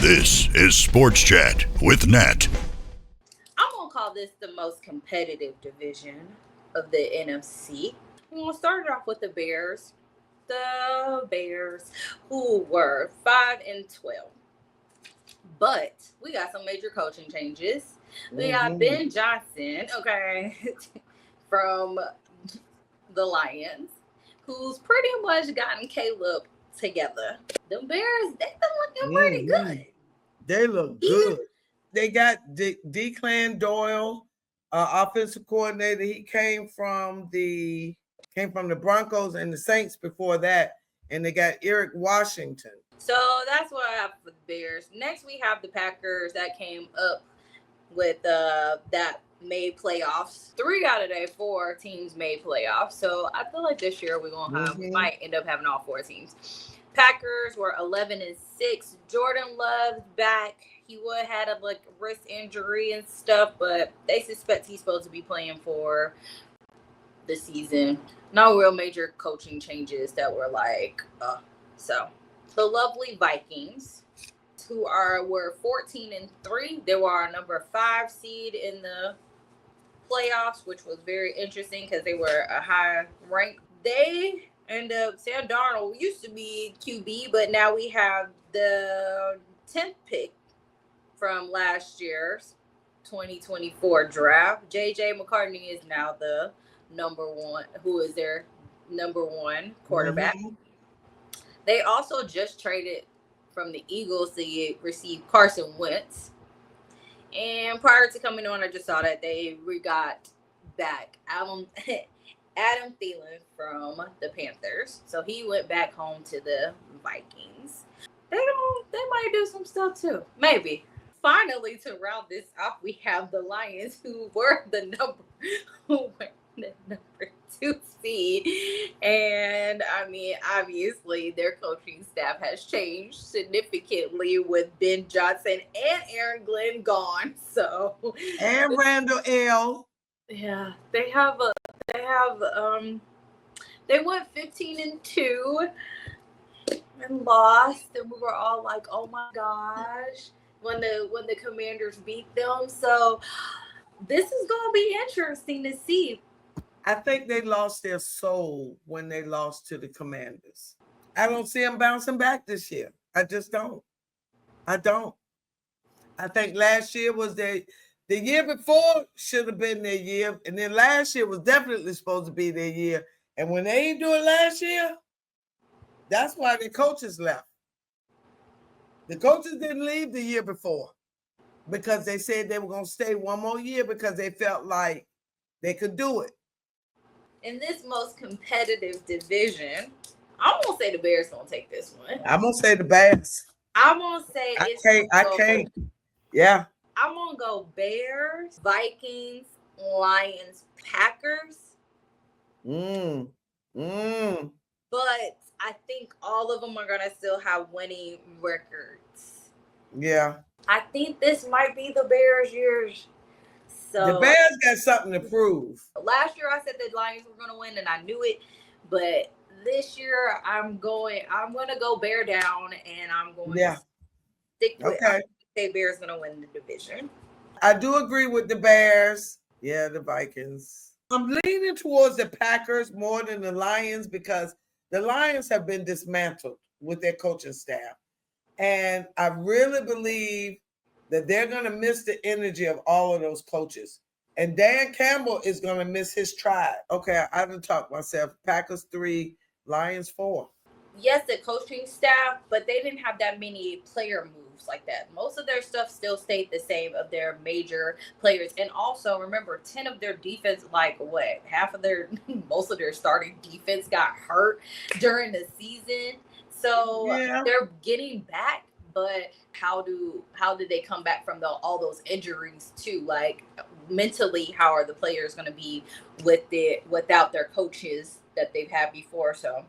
This is Sports Chat with Nat. I'm going to call this the most competitive division of the NFC. We're going to start it off with the Bears. The Bears, who were 5-12. But we got some major coaching changes. We got Ben Johnson, from the Lions, who's pretty much gotten Caleb together. The Bears, they've been looking pretty good. They look good. They got Declan Doyle, offensive coordinator. He came from the Broncos and the Saints before that, and they got Eric Washington. So that's what I have for the Bears. Next, we have the Packers that came up with that made playoffs. 3 out of their 4 teams made playoffs. So I feel like this year we might end up having all 4 teams. Packers were 11-6. Jordan Love's back. He had a wrist injury and stuff, but they suspect he's supposed to be playing for the season. No real major coaching changes that were so. The lovely Vikings, who were 14-3. They were our number 5 seed in the playoffs, which was very interesting because they were a high rank. They end up, Sam Darnold used to be QB, but now we have the 10th pick from last year's 2024 draft. J.J. McCartney is now the number 1, who is their number 1 quarterback. They also just traded from the Eagles to receive Carson Wentz. And prior to coming on, I just saw that they got back Adam Thielen from the Panthers. So he went back home to the Vikings. They might do some stuff too. Maybe. Finally, to round this off, we have the Lions, who were the number 2 seed. And I mean, obviously their coaching staff has changed significantly with Ben Johnson and Aaron Glenn gone. So and Randall L. Yeah, they went 15-2 and lost, and we were all like, oh my gosh, when the Commanders beat them. So this is gonna be interesting to see. I think they lost their soul when they lost to the Commanders. I don't see them bouncing back this year. I just don't. I think last year was the year before should have been their year. And then last year was definitely supposed to be their year. And when they ain't do it last year, that's why the coaches left. The coaches didn't leave the year before because they said they were going to stay one more year because they felt like they could do it. In this most competitive division, I'm going to say the Bears going to take this one. I'm going to say the Bears. I'm going to say I can't. Yeah. I'm going to go Bears, Vikings, Lions, Packers. But I think all of them are going to still have winning records. Yeah. I think this might be the Bears' years. So the Bears got something to prove. Last year I said the Lions were going to win, and I knew it. But this year I'm going to go Bear down, and I'm going to stick with I say Bears going to win the division. I do agree with the Bears. Yeah, the Vikings. I'm leaning towards the Packers more than the Lions because the Lions have been dismantled with their coaching staff. And I really believe that they're going to miss the energy of all of those coaches. And Dan Campbell is going to miss his tribe. Okay, I didn't talk myself. Packers 3, Lions 4. Yes, the coaching staff, but they didn't have that many player moves like that. Most of their stuff still stayed the same of their major players. And also, remember, 10 of their defense, most of their starting defense got hurt during the season. So they're getting back. But how did they come back from all those injuries too? Like mentally, how are the players going to be without their coaches that they've had before? So